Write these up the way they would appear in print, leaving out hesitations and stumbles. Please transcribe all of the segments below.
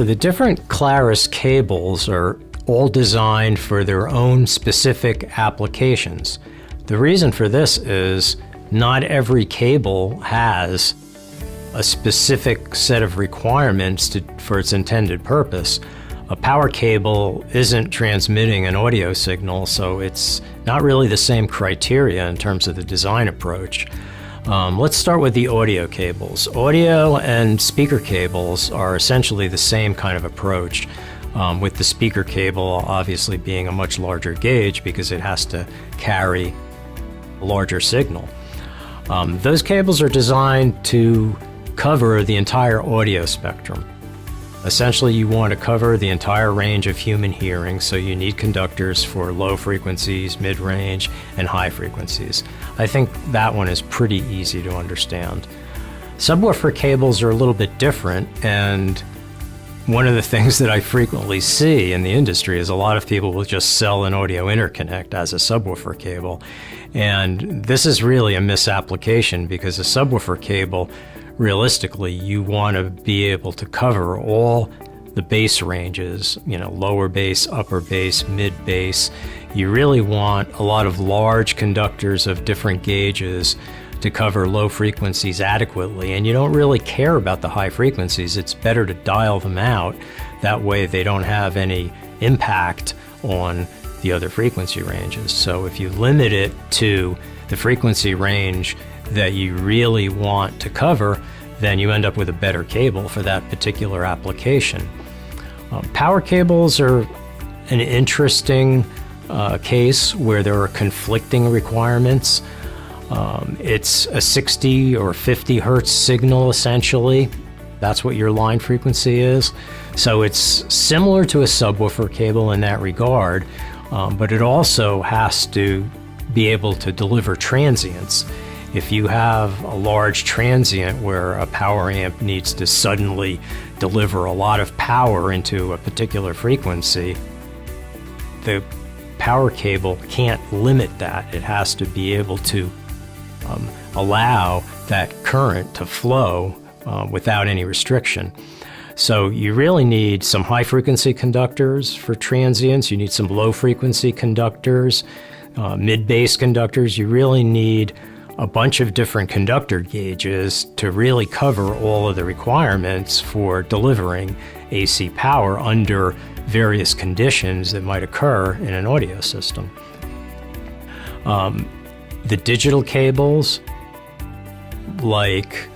So the different Clarus cables are all designed for their own specific applications. The reason for this is not every cable has a specific set of requirements for its intended purpose. A power cable isn't transmitting an audio signal, so it's not really the same criteria in terms of the design approach. Let's start with the audio cables. Audio and speaker cables are essentially the same kind of approach, with the speaker cable obviously being a much larger gauge because it has to carry a larger signal. Those cables are designed to cover the entire audio spectrum. Essentially, you want to cover the entire range of human hearing, so you need conductors for low frequencies, mid-range, and high frequencies. I think that one is pretty easy to understand. Subwoofer cables are a little bit different, and one of the things that I frequently see in the industry is a lot of people will just sell an audio interconnect as a subwoofer cable. And this is really a misapplication, because a subwoofer cable, realistically, you want to be able to cover all the bass ranges, lower bass, upper bass, mid bass. You really want a lot of large conductors of different gauges to cover low frequencies adequately, and you don't really care about the high frequencies. It's better to dial them out. That way they don't have any impact on the other frequency ranges. So if you limit it to the frequency range that you really want to cover, then you end up with a better cable for that particular application. Power cables are an interesting case where there are conflicting requirements. It's a 60 or 50 hertz signal, essentially. That's what your line frequency is. So it's similar to a subwoofer cable in that regard, but it also has to be able to deliver transients. If you have a large transient where a power amp needs to suddenly deliver a lot of power into a particular frequency, the power cable can't limit that. It has to be able to allow that current to flow without any restriction. So you really need some high frequency conductors for transients. You need some low frequency conductors, mid-bass conductors. You really need a bunch of different conductor gauges to really cover all of the requirements for delivering AC power under various conditions that might occur in an audio system. The digital cables, like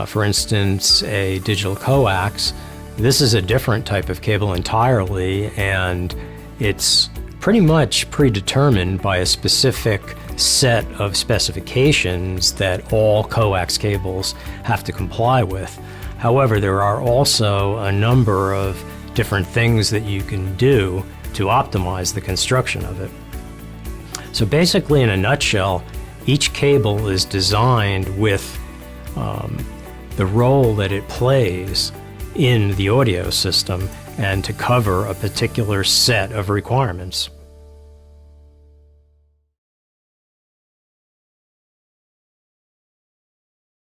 for instance a digital coax, this is a different type of cable entirely, and it's pretty much predetermined by a specific set of specifications that all coax cables have to comply with. However, there are also a number of different things that you can do to optimize the construction of it. So basically, in a nutshell, each cable is designed with the role that it plays in the audio system and to cover a particular set of requirements.